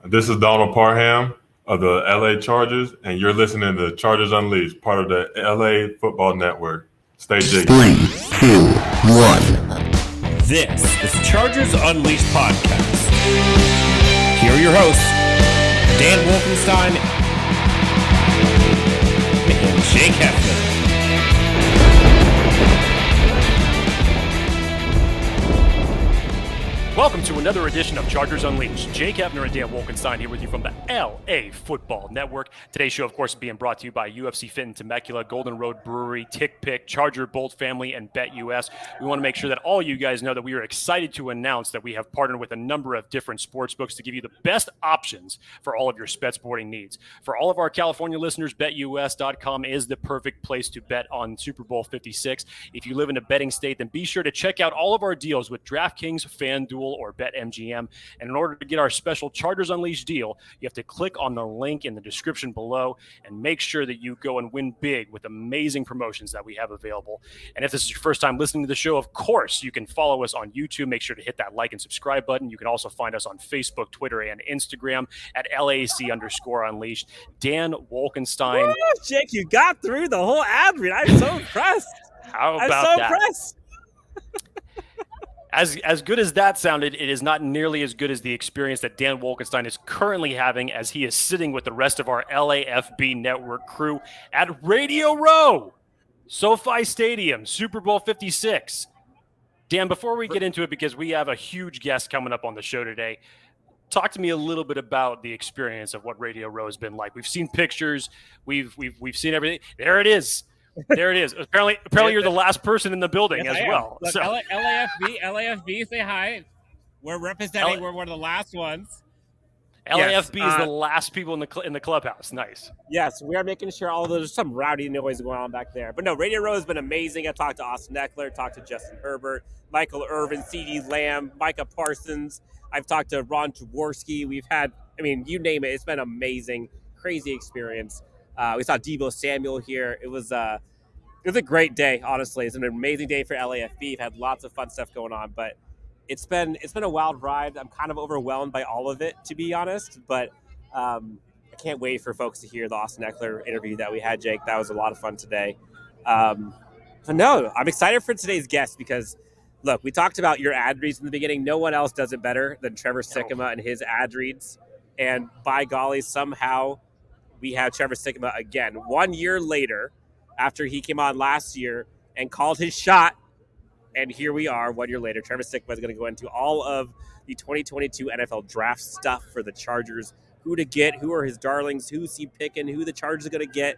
This is Donald Parham of the LA Chargers, and you're listening to Chargers Unleashed, part of the LA Football Network. Stay jiggy. 3, 2, 1. This is Chargers Unleashed podcast. Here are your hosts, Dan Wolkenstein and Jake Hefner. Welcome to another edition of Chargers Unleashed. Jake Hefner and Dan Wolkenstein here with you from the LA Football Network. Today's show, of course, is being brought to you by UFC Fit in Temecula, Golden Road Brewery, Tick Pick, Charger Bolt Family, and BetUS. We want to make sure that all you guys know that we are excited to announce that we have partnered with a number of different sports books to give you the best options for all of your bet sporting needs. For all of our California listeners, BetUS.com is the perfect place to bet on Super Bowl 56. If you live in a betting state, then be sure to check out all of our deals with DraftKings, FanDuel, or BetMGM. And in order to get our special Chargers Unleashed deal, you have to click on the link in the description below and make sure that you go and win big with amazing promotions that we have available. And if this is your first time listening to the show, of course, you can follow us on YouTube. Make sure to hit that like and subscribe button. You can also find us on Facebook, Twitter, and Instagram at LAC_Unleashed. Dan Wolkenstein. Woo, Jake, you got through the whole ad read. I'm so impressed. How about I'm so that? impressed. As good as that sounded, it is not nearly as good as the experience that Dan Wolkenstein is currently having as he is sitting with the rest of our LAFB Network crew at Radio Row, SoFi Stadium, Super Bowl 56. Dan, before we get into it, because we have a huge guest coming up on the show today, talk to me a little bit about the experience of what Radio Row has been like. We've seen pictures, we've seen everything. There it is. There it is. Apparently you're the last person in the building as well. Look, So, LAFB, say hi. We're representing. We're one of the last ones. LAFB is the last people in the clubhouse. Nice. Yes, we are making sure there's some rowdy noise going on back there. But no, Radio Row has been amazing. I talked to Austin Eckler, talked to Justin Herbert, Michael Irvin, CeeDee Lamb, Micah Parsons. I've talked to Ron Jaworski. We've had, you name it. It's been amazing, crazy experience. We saw Deebo Samuel here. It was a great day, honestly. It's an amazing day for LAFB. We've had lots of fun stuff going on, but it's been a wild ride. I'm kind of overwhelmed by all of it, to be honest, but I can't wait for folks to hear the Austin Eckler interview that we had, Jake. That was a lot of fun today. But no, I'm excited for today's guest because, look, we talked about your ad reads in the beginning. No one else does it better than Trevor Sikkema and his ad reads. And by golly, somehow we have Trevor Sikkema again 1 year later after he came on last year and called his shot. And here we are 1 year later. Trevor Sikkema is going to go into all of the 2022 NFL draft stuff for the Chargers. Who to get, who are his darlings, who's he picking, who the Chargers are going to get,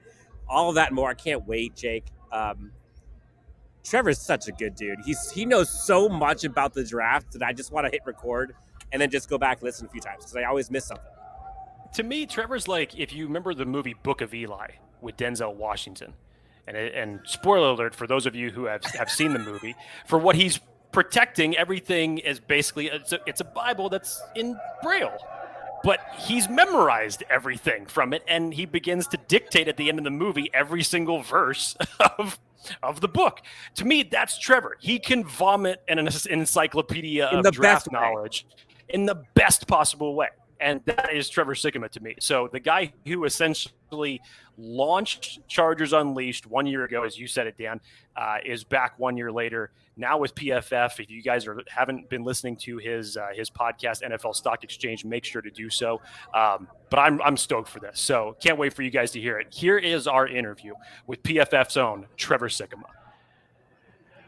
all of that and more. I can't wait, Jake. Trevor's such a good dude. He knows so much about the draft that I just want to hit record and then just go back and listen a few times because I always miss something. To me, Trevor's like, if you remember the movie Book of Eli with Denzel Washington, and spoiler alert for those of you who have seen the movie, for what he's protecting, everything is basically, it's a Bible that's in Braille. But he's memorized everything from it, and he begins to dictate at the end of the movie every single verse of the book. To me, that's Trevor. He can vomit an encyclopedia of draft knowledge in the best possible way. And that is Trevor Sikkema to me. So the guy who essentially launched Chargers Unleashed 1 year ago, as you said it, Dan, is back 1 year later, now with PFF. If you guys haven't been listening to his podcast, NFL Stock Exchange, make sure to do so. But I'm stoked for this. So can't wait for you guys to hear it. Here is our interview with PFF's own Trevor Sikkema.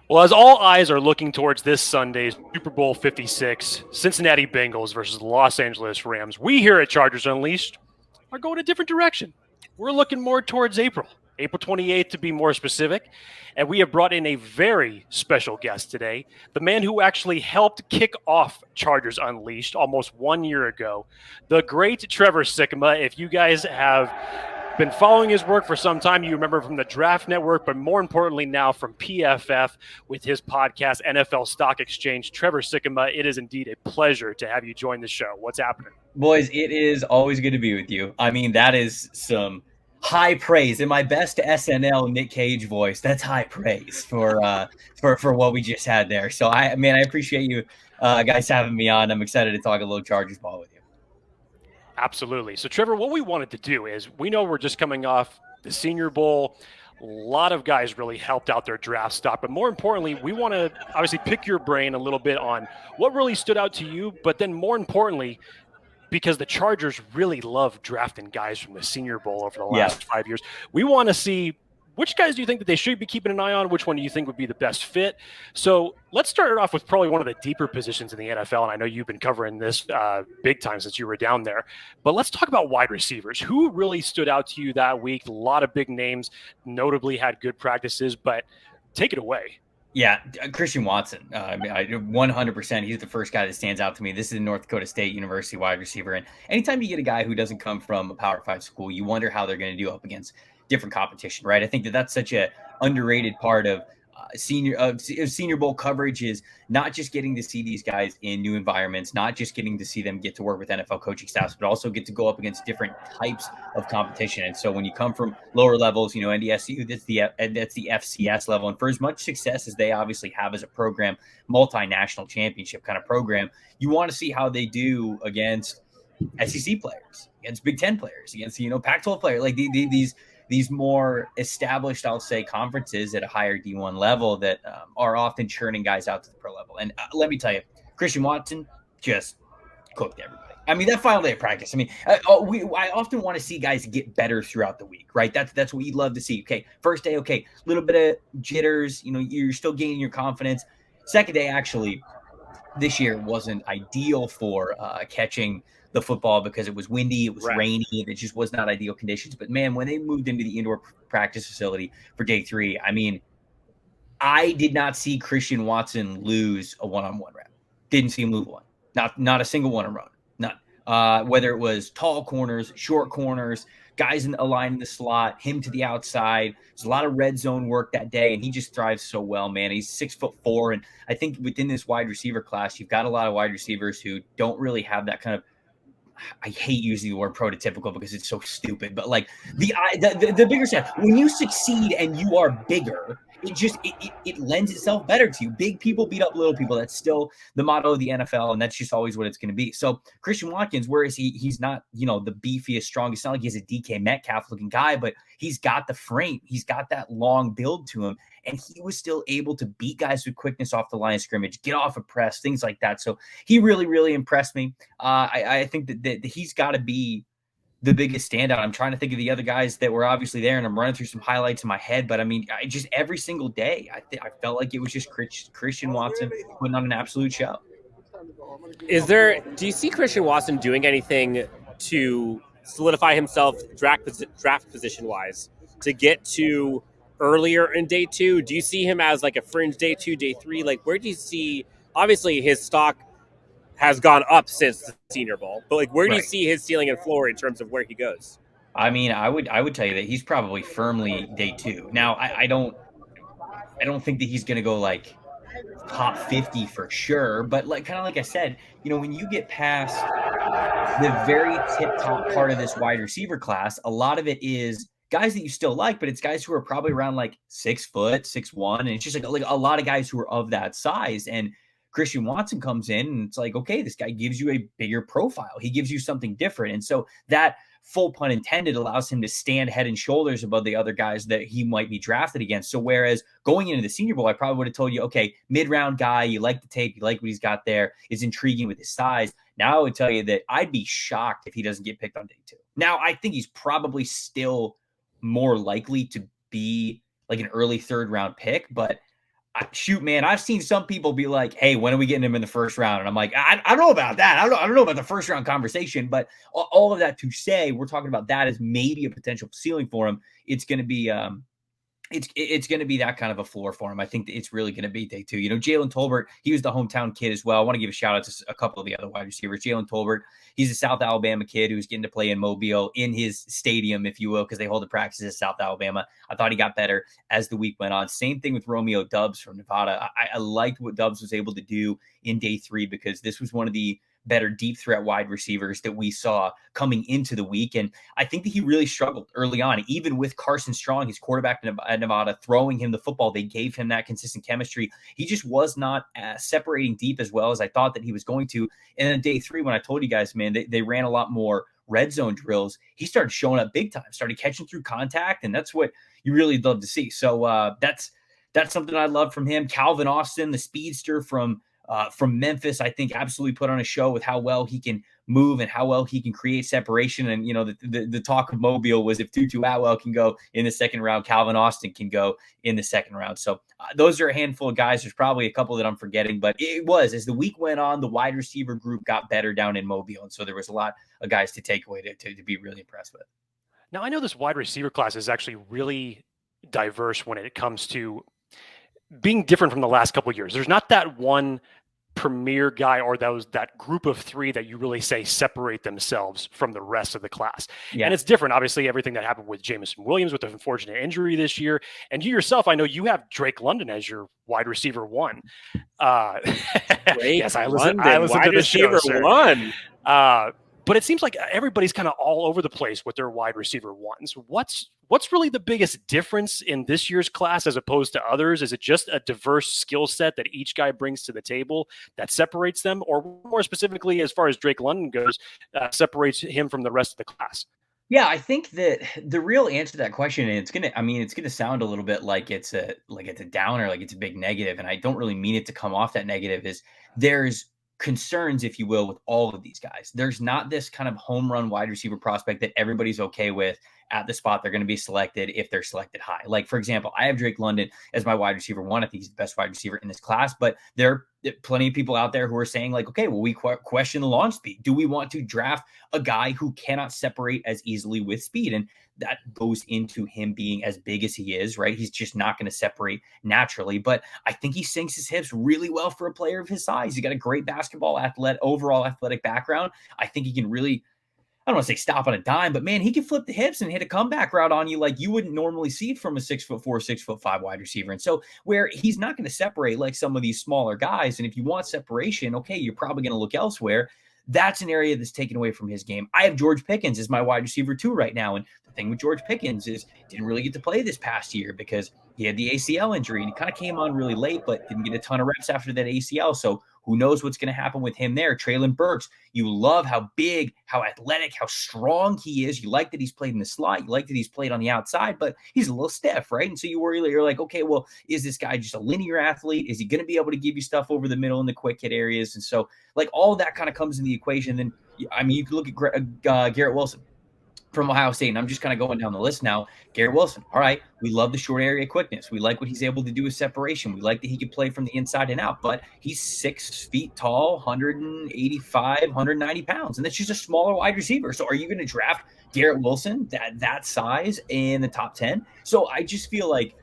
Well, as all eyes are looking towards this Sunday's Super Bowl 56, Cincinnati Bengals versus the Los Angeles Rams, we here at Chargers Unleashed are going a different direction. We're looking more towards April 28th to be more specific, and we have brought in a very special guest today, the man who actually helped kick off Chargers Unleashed almost 1 year ago, the great Trevor Sikkema. If you guys have been following his work for some time, you remember from the Draft Network, but more importantly now from PFF with his podcast, NFL Stock Exchange. Trevor Sikkema, it is indeed a pleasure to have you join the show. What's happening? Boys, it is always good to be with you. That is some high praise in my best SNL Nick Cage voice. That's high praise for what we just had there. So I appreciate you guys having me on. I'm excited to talk a little Chargers ball with you. Absolutely. So, Trevor, what we wanted to do is we know we're just coming off the Senior Bowl. A lot of guys really helped out their draft stock. But more importantly, we want to obviously pick your brain a little bit on what really stood out to you. But then more importantly, because the Chargers really love drafting guys from the Senior Bowl over the last 5 years, we want to see which guys do you think that they should be keeping an eye on? Which one do you think would be the best fit? So let's start it off with probably one of the deeper positions in the NFL. And I know you've been covering this big time since you were down there. But let's talk about wide receivers. Who really stood out to you that week? A lot of big names, notably had good practices, but take it away. Yeah, Christian Watson, 100%. He's the first guy that stands out to me. This is a North Dakota State University wide receiver. And anytime you get a guy who doesn't come from a Power 5 school, you wonder how they're going to do up against different competition, right? I think that that's such a underrated part of Senior Bowl coverage, is not just getting to see these guys in new environments, not just getting to see them get to work with NFL coaching staffs, but also get to go up against different types of competition. And so when you come from lower levels, NDSU, that's the FCS level. And for as much success as they obviously have as a program, multinational championship kind of program, you want to see how they do against SEC players, against Big Ten players, against, Pac-12 players, like these more established, I'll say, conferences at a higher D1 level that are often churning guys out to the pro level. And let me tell you, Christian Watson just cooked everybody. I mean, that final day of practice, I often want to see guys get better throughout the week, right? That's what you'd love to see. Okay, first day, okay, a little bit of jitters, you're still gaining your confidence. Second day, actually, this year wasn't ideal for catching the football because it was windy, it was rainy, it just was not ideal conditions. But man, when they moved into the indoor practice facility for day 3, I did not see Christian Watson lose a one-on-one rep. Didn't see him lose one. Not a single one around. None. Whether it was tall corners, short corners, guys in a line in the slot, him to the outside. There's a lot of red zone work that day, and he just thrives so well, man. He's 6'4", and I think within this wide receiver class, you've got a lot of wide receivers who don't really have that kind of, I hate using the word prototypical because it's so stupid, but like the bigger stuff, when you succeed and you are bigger, it lends itself better to you. Big people beat up little people. That's still the motto of the NFL, and that's just always what it's going to be. So Christian Watkins, whereas he's not, the beefiest, strongest, it's not like he's a DK Metcalf looking guy, but he's got the frame. He's got that long build to him, and he was still able to beat guys with quickness off the line of scrimmage, get off a press, things like that. So he really, really impressed me. I think that he's got to be the biggest standout. I'm trying to think of the other guys that were obviously there, and I'm running through some highlights in my head, but just every single day, I felt like it was just Christian Watson putting on an absolute show. Do you see Christian Watson doing anything to solidify himself draft position wise to get to earlier in day 2? Do you see him as like a fringe day 2, day 3? Like, where do you see, obviously his stock has gone up since the Senior Bowl, but like, where do you see his ceiling and floor in terms of where he goes? I would tell you that he's probably firmly day 2. Now, I don't think that he's going to go like top 50 for sure, but like kind of like I said, when you get past the very tip top part of this wide receiver class, a lot of it is guys that you still like, but it's guys who are probably around like 6 foot, 6'1", and it's just like a lot of guys who are of that size. And Christian Watson comes in and it's like, okay, this guy gives you a bigger profile. He gives you something different. And so that, full pun intended, allows him to stand head and shoulders above the other guys that he might be drafted against. So whereas going into the Senior Bowl, I probably would have told you, okay, mid-round guy, you like the tape, you like what he's got there, is intriguing with his size. Now I would tell you that I'd be shocked if he doesn't get picked on day 2. Now, I think he's probably still more likely to be like an early 3rd round pick, but shoot, man, I've seen some people be like, hey, when are we getting him in the 1st round? And I'm like, I don't know about that. I don't know about the 1st round conversation, but all of that to say, we're talking about that as maybe a potential ceiling for him. It's going to be, it's going to be that kind of a floor for him. I think that it's really going to be day 2. Jalen Tolbert, he was the hometown kid as well. I want to give a shout out to a couple of the other wide receivers. Jalen Tolbert, he's a South Alabama kid who's getting to play in Mobile, in his stadium, if you will, because they hold the practices at South Alabama. I thought he got better as the week went on. Same thing with Romeo Doubs from Nevada. I liked what Doubs was able to do in day 3 because this was one of the better deep threat wide receivers that we saw coming into the week. And I think that he really struggled early on, even with Carson Strong, his quarterback at Nevada, throwing him the football. They gave him that consistent chemistry. He just was not separating deep as well as I thought that he was going to. And then day 3, when I told you guys, man, they ran a lot more red zone drills, he started showing up big time, started catching through contact, and that's what you really love to see. So that's something I love from him. Calvin Austin, the speedster from Memphis, I think absolutely put on a show with how well he can move and how well he can create separation. And, the talk of Mobile was if Tutu Atwell can go in the second round, Calvin Austin can go in the second round. So those are a handful of guys. There's probably a couple that I'm forgetting, but it was, as the week went on, the wide receiver group got better down in Mobile. And so there was a lot of guys to take away to be really impressed with. Now, I know this wide receiver class is actually really diverse when it comes to being different from the last couple of years. There's not that one premier guy or that group of three that you really say separate themselves from the rest of the class. Yeah. And it's different, obviously, everything that happened with Jameson Williams with the unfortunate injury this year. And you yourself, I know you have Drake London as your wide receiver one. Yes, I listen to the show, one. But it seems like everybody's kind of all over the place with their wide receiver ones. What's really the biggest difference in this year's class as opposed to others? Is it just a diverse skill set that each guy brings to the table that separates them? Or more specifically, as far as Drake London goes, separates him from the rest of the class? Yeah, I think that the real answer to that question, and it's gonna sound a little bit like it's a downer, like it's a big negative, and I don't really mean it to come off that negative, is there's concerns, if you will, with all of these guys. There's not this kind of home run wide receiver prospect that everybody's okay with at the spot they're going to be selected if they're selected high. Like, for example, I have Drake London as my wide receiver one. I think he's the best wide receiver in this class, but there are plenty of people out there who are saying like, okay, well, we question the launch speed. Do we want to draft a guy who cannot separate as easily with speed? And that goes into him being as big as he is, right? He's just not going to separate naturally, but I think he sinks his hips really well for a player of his size. He's got a great overall athletic background. I think he can really, I don't want to say stop on a dime, but man, he can flip the hips and hit a comeback route on you like you wouldn't normally see from a 6'4", 6'5" wide receiver. And so where he's not going to separate like some of these smaller guys. And if you want separation, okay, you're probably going to look elsewhere. That's an area that's taken away from his game. I have George Pickens as my wide receiver 2 right now. And the thing with George Pickens is didn't really get to play this past year because he had the ACL injury and he kind of came on really late, but didn't get a ton of reps after that ACL. So who knows what's going to happen with him there. Treylon Burks, you love how big, how athletic, how strong he is. You like that he's played in the slot. You like that he's played on the outside, but he's a little stiff, right? And so you worry, you're like, okay, well, is this guy just a linear athlete? Is he going to be able to give you stuff over the middle in the quick hit areas? And so like all of that kind of comes in the equation. Then, I mean, you can look at Garrett Wilson from Ohio State, and I'm just kind of going down the list now. Garrett Wilson, all right, we love the short area quickness. We like what he's able to do with separation. We like that he can play from the inside and out, but he's 6 feet tall, 185, 190 pounds, and that's just a smaller wide receiver. So are you going to draft Garrett Wilson that size in the top 10? So I just feel like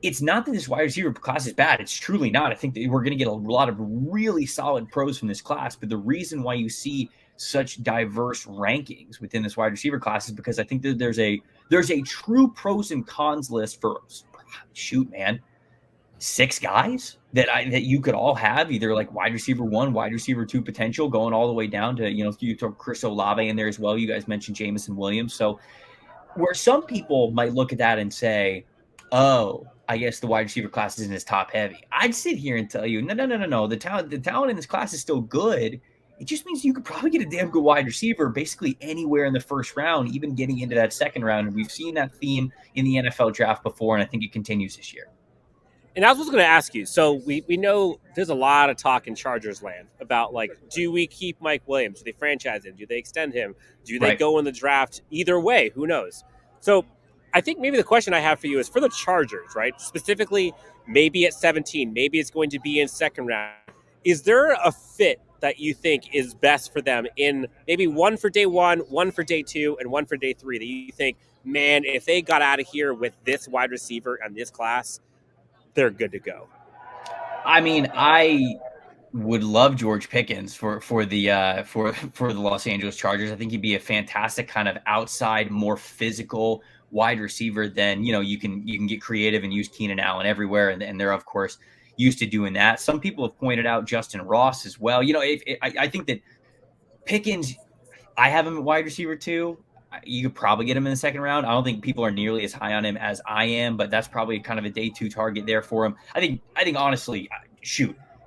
it's not that this wide receiver class is bad. It's truly not. I think that we're going to get a lot of really solid pros from this class, but the reason why you see such diverse rankings within this wide receiver class is because I think that there's a true pros and cons list for 6 guys that you could all have either like wide receiver 1, wide receiver 2 potential going all the way down to, you throw Chris Olave in there as well. You guys mentioned Jameson Williams. So where some people might look at that and say, oh, I guess the wide receiver class isn't as top heavy. I'd sit here and tell you, no. The talent in this class is still good. It just means you could probably get a damn good wide receiver basically anywhere in the first round, even getting into that second round. And we've seen that theme in the NFL draft before, and I think it continues this year. And I was going to ask you, so we know there's a lot of talk in Chargers land about, like, do we keep Mike Williams? Do they franchise him? Do they extend him? Do they go in the draft? Either way, who knows? So I think maybe the question I have for you is for the Chargers, right? Specifically, maybe at 17, maybe it's going to be in second round. Is there a fit that you think is best for them in maybe one for day 1, one for day 2, and one for day 3 that you think, man, if they got out of here with this wide receiver and this class, they're good to go? I mean, I would love George Pickens for the Los Angeles Chargers. I think he'd be a fantastic kind of outside, more physical wide receiver than, you can get creative and use Keenan Allen everywhere. And they're, of course, used to doing that. Some people have pointed out Justin Ross as well. I think that Pickens, I have him at wide receiver 2. You could probably get him in the second round. I don't think people are nearly as high on him as I am, but that's probably kind of a day 2 target there for him. I think honestly,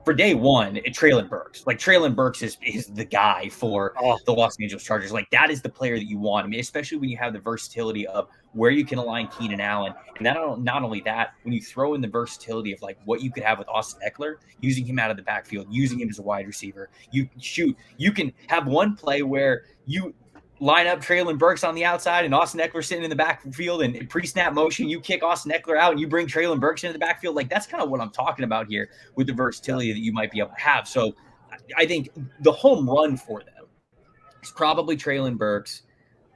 for day one, Treylon Burks. Like Treylon Burks is the guy for the Los Angeles Chargers. Like that is the player that you want. I mean, especially when you have the versatility of where you can align Keenan Allen, and not only that, when you throw in the versatility of like what you could have with Austin Eckler, using him out of the backfield, using him as a wide receiver. You can have one play where you line up Treylon Burks on the outside and Austin Eckler sitting in the backfield, and pre-snap motion, you kick Austin Eckler out and you bring Treylon Burks into the backfield. Like that's kind of what I'm talking about here with the versatility that you might be able to have. So I think the home run for them is probably Treylon Burks.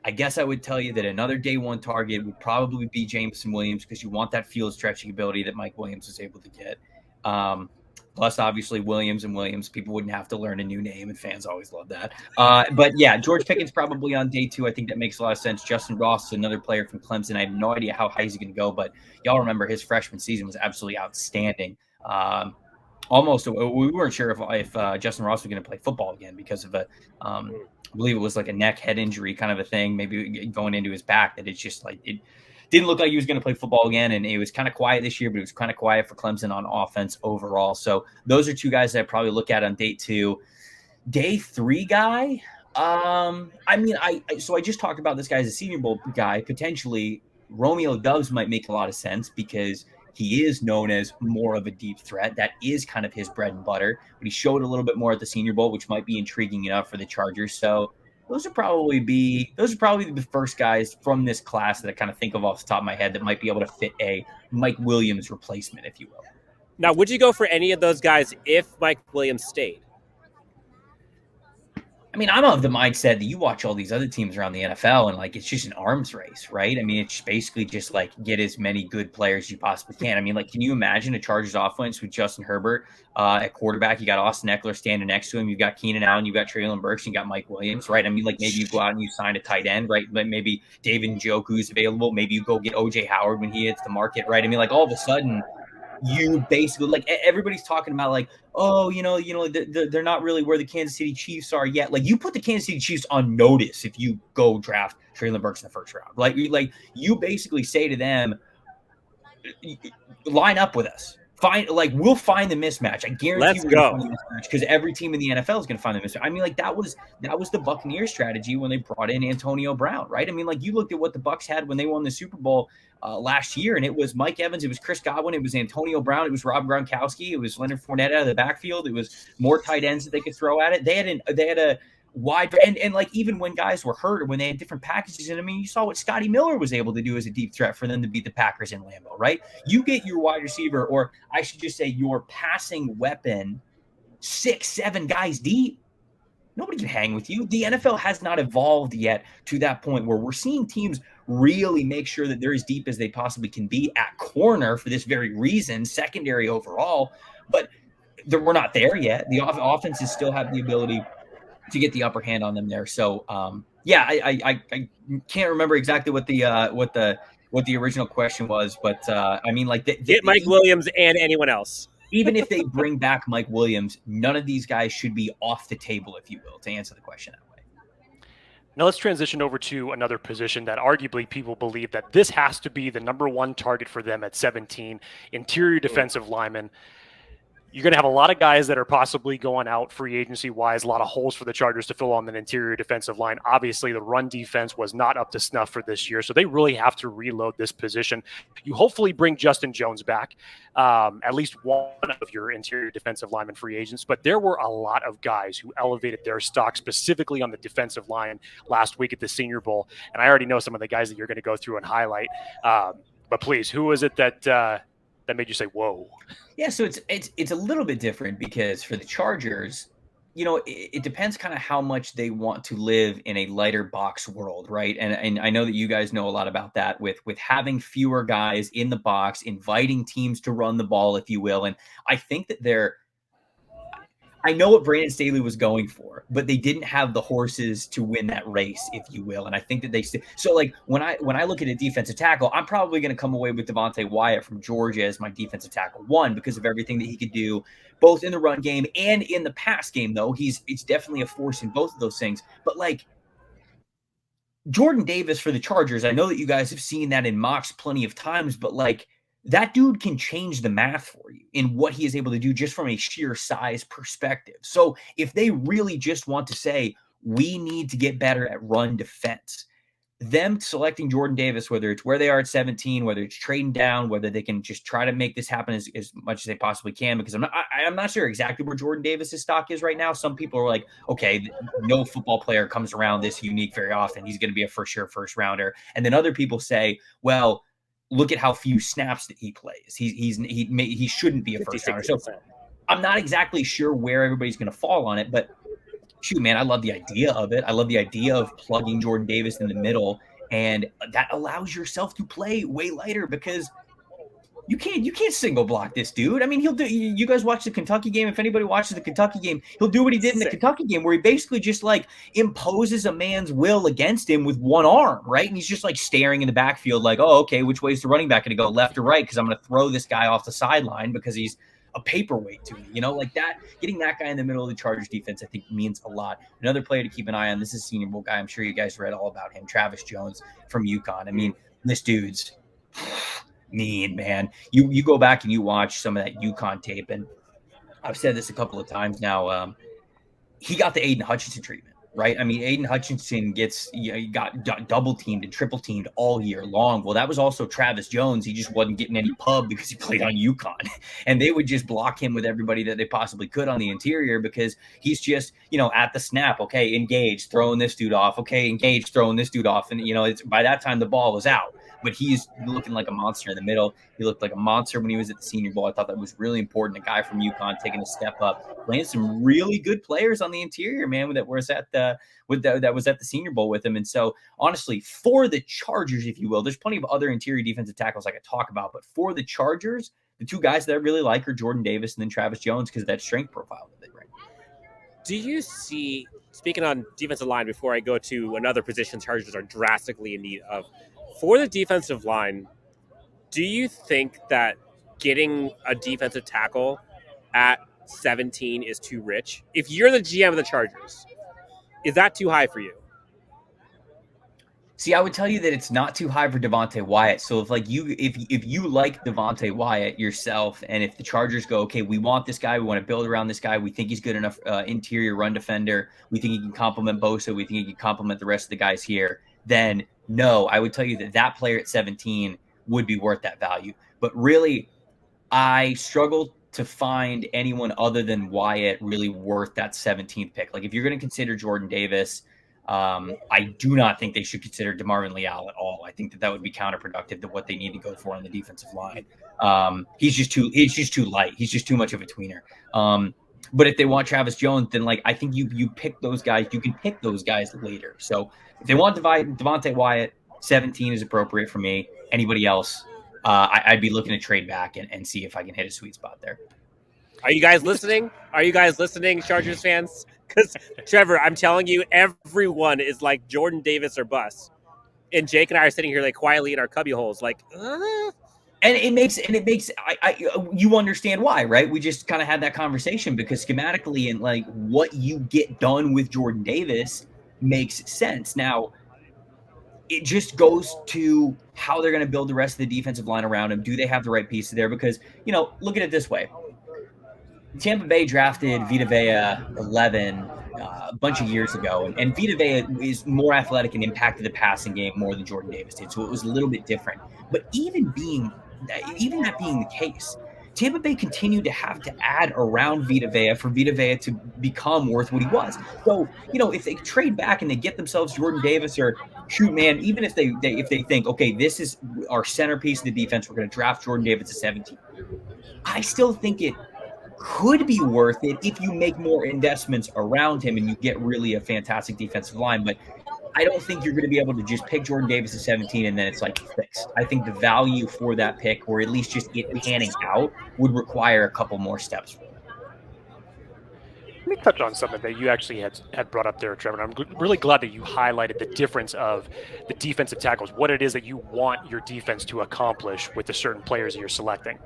I guess I would tell you that another day one target would probably be Jameson Williams, because you want that field stretching ability that Mike Williams was able to get. Plus, obviously, Williams and Williams, people wouldn't have to learn a new name, and fans always love that. But yeah, George Pickens probably on day two. I think that makes a lot of sense. Justin Ross is another player from Clemson. I have no idea how high he's going to go, but y'all remember his freshman season was absolutely outstanding. Almost, we weren't sure if Justin Ross was going to play football again because of I believe it was like a neck head injury kind of a thing, maybe going into his back, that it's just like it didn't look like he was going to play football again. And it was kind of quiet this year, but it was kind of quiet for Clemson on offense overall. So those are two guys that I probably look at on day two. Day three guy. I mean, so I just talked about this guy as a Senior Bowl guy. Potentially Romeo Doubs might make a lot of sense because he is known as more of a deep threat. That is kind of his bread and butter. But he showed a little bit more at the Senior Bowl, which might be intriguing enough for the Chargers. So those would probably be the first guys from this class that I kind of think of off the top of my head that might be able to fit a Mike Williams replacement, if you will. Now, would you go for any of those guys if Mike Williams stayed? I mean, I'm of the mindset that you watch all these other teams around the NFL and like it's just an arms race, right? I mean, it's basically just like get as many good players as you possibly can. I mean, like, can you imagine a Chargers offense with Justin Herbert at quarterback? You got Austin Eckler standing next to him. You've got Keenan Allen. You've got Treylon Burks. You got Mike Williams, right? I mean, like maybe you go out and you sign a tight end, right? But maybe David Njoku's available. Maybe you go get OJ Howard when he hits the market, right? I mean, like all of a sudden, you basically like everybody's talking about like, oh, they're not really where the Kansas City Chiefs are yet. Like you put the Kansas City Chiefs on notice if you go draft Treylon Burks in the first round. Like you basically say to them, line up with us. We'll find the mismatch. I guarantee we're going to find the mismatch because every team in the NFL is going to find the mismatch. I mean, like that was the Buccaneers strategy when they brought in Antonio Brown, right? I mean, like you looked at what the Bucs had when they won the Super Bowl last year, and it was Mike Evans, it was Chris Godwin, it was Antonio Brown, it was Rob Gronkowski, it was Leonard Fournette out of the backfield, it was more tight ends that they could throw at it. They had a wide and like even when guys were hurt or when they had different packages in, I mean, you saw what Scotty Miller was able to do as a deep threat for them to beat the Packers in Lambeau, right? You get your wide receiver, or I should just say your passing weapon, 6-7 guys deep. Nobody can hang with you. The NFL has not evolved yet to that point where we're seeing teams really make sure that they're as deep as they possibly can be at corner for this very reason, secondary overall. But we're not there yet. The offenses still have the ability to get the upper hand on them there. So, I can't remember exactly what the original question was, but I mean, like get Mike Williams and anyone else. Even if they bring back Mike Williams, none of these guys should be off the table, if you will, to answer the question that way. Now let's transition over to another position that arguably people believe that this has to be the number one target for them at 17, interior defensive lineman. You're going to have a lot of guys that are possibly going out free agency wise, a lot of holes for the Chargers to fill on the interior defensive line. Obviously, the run defense was not up to snuff for this year, so they really have to reload this position. You hopefully bring Justin Jones back, at least one of your interior defensive lineman free agents, but there were a lot of guys who elevated their stock specifically on the defensive line last week at the Senior Bowl, and I already know some of the guys that you're going to go through and highlight, but please, who was it that made you say, whoa? Yeah, so it's a little bit different because for the Chargers, it depends kind of how much they want to live in a lighter box world, right? And I know that you guys know a lot about that with having fewer guys in the box, inviting teams to run the ball, if you will. And I think that I know what Brandon Staley was going for, but they didn't have the horses to win that race, if you will. And I think that so like when I look at a defensive tackle, I'm probably going to come away with Devontae Wyatt from Georgia as my defensive tackle one, because of everything that he could do both in the run game and in the pass game, though. It's definitely a force in both of those things. But like Jordan Davis for the Chargers, I know that you guys have seen that in mocks plenty of times, but like that dude can change the math for you in what he is able to do just from a sheer size perspective. So if they really just want to say, we need to get better at run defense, them selecting Jordan Davis, whether it's where they are at 17, whether it's trading down, whether they can just try to make this happen as much as they possibly can, because I'm not sure exactly where Jordan Davis's stock is right now. Some people are like, okay, no football player comes around this unique very often. He's going to be a for sure first rounder. And then other people say, well, look at how few snaps that he plays. He shouldn't be a first rounder. So I'm not exactly sure where everybody's going to fall on it, but shoot, man, I love the idea of it. I love the idea of plugging Jordan Davis in the middle, and that allows yourself to play way lighter because you can't single block this dude. I mean, he'll do. You guys watch the Kentucky game. If anybody watches the Kentucky game, he'll do what he did in the Kentucky game, where he basically just like imposes a man's will against him with one arm, right? And he's just like staring in the backfield, like, oh, okay, which way is the running back going to go, left or right? Because I'm going to throw this guy off the sideline because he's a paperweight to me, like that. Getting that guy in the middle of the Chargers defense, I think, means a lot. Another player to keep an eye on. This is a Senior Bowl guy. I'm sure you guys read all about him. Travis Jones from UConn. I mean, this dude's mean, man. You go back and you watch some of that UConn tape, and I've said this a couple of times now. He got the Aiden Hutchinson treatment, right? I mean, Aiden Hutchinson he got double teamed and triple teamed all year long. Well, that was also Travis Jones. He just wasn't getting any pub because he played on UConn, and they would just block him with everybody that they possibly could on the interior because he's just, at the snap, okay, engage, throwing this dude off, okay, engage, throwing this dude off, and it's by that time the ball was out. But he's looking like a monster in the middle. He looked like a monster when he was at the Senior Bowl. I thought that was really important. A guy from UConn taking a step up, playing some really good players on the interior, man, that was at the Senior Bowl with him. And so, honestly, for the Chargers, if you will, there's plenty of other interior defensive tackles I could talk about. But for the Chargers, the two guys that I really like are Jordan Davis and then Travis Jones because of that strength profile that they bring. Do you see, speaking on defensive line, before I go to another position Chargers are drastically in need of, for the defensive line, do you think that getting a defensive tackle at 17 is too rich? If you're the GM of the Chargers, is that too high for you? See, I would tell you that it's not too high for Devontae Wyatt. So if you like Devontae Wyatt yourself, and if the Chargers go, okay, we want this guy, we want to build around this guy, we think he's good enough interior run defender, we think he can complement Bosa, we think he can complement the rest of the guys here, then no, I would tell you that player at 17 would be worth that value. But really, I struggle to find anyone other than Wyatt really worth that 17th pick. Like if you're going to consider Jordan Davis, I do not think they should consider DeMarvin Leal at all. I think that would be counterproductive to what they need to go for on the defensive line. He's just too light. He's just too much of a tweener. But if they want Travis Jones, then I think you pick those guys. You can pick those guys later. So if they want Devontae Wyatt, 17 is appropriate for me. Anybody else, I'd be looking to trade back and see if I can hit a sweet spot there. Are you guys listening? Chargers fans? Because, Trevor, I'm telling you, everyone is like Jordan Davis or bust. And Jake and I are sitting here quietly in our cubby holes And it makes you understand why, right? We just kind of had that conversation because schematically and what you get done with Jordan Davis makes sense. Now, it just goes to how they're going to build the rest of the defensive line around him. Do they have the right pieces there? Because, look at it this way. Tampa Bay drafted Vita Vea 11 a bunch of years ago, and Vita Vea is more athletic and impacted the passing game more than Jordan Davis did, so it was a little bit different. But even that being the case, Tampa Bay continued to have to add around Vita Vea for Vita Vea to become worth what he was. So, if they trade back and they get themselves Jordan Davis or shoot, man, even if they think, okay, this is our centerpiece of the defense, we're going to draft Jordan Davis at 17. I still think it could be worth it if you make more investments around him and you get really a fantastic defensive line. But I don't think you're going to be able to just pick Jordan Davis at 17 and then it's fixed. I think the value for that pick, or at least just it panning out, would require a couple more steps. Let me touch on something that you actually had brought up there, Trevor. And I'm really glad that you highlighted the difference of the defensive tackles, what it is that you want your defense to accomplish with the certain players that you're selecting.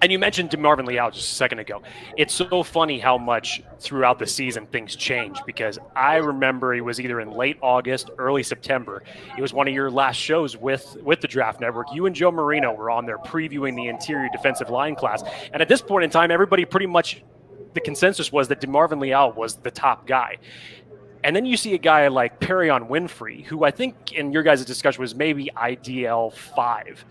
And you mentioned DeMarvin Leal just a second ago. It's so funny how much throughout the season things change, because I remember it was either in late August, early September. It was one of your last shows with the Draft Network. You and Joe Marino were on there previewing the interior defensive line class. And at this point in time, everybody pretty much, the consensus was that DeMarvin Leal was the top guy. And then you see a guy like Perion Winfrey, who I think in your guys' discussion was maybe IDL 5,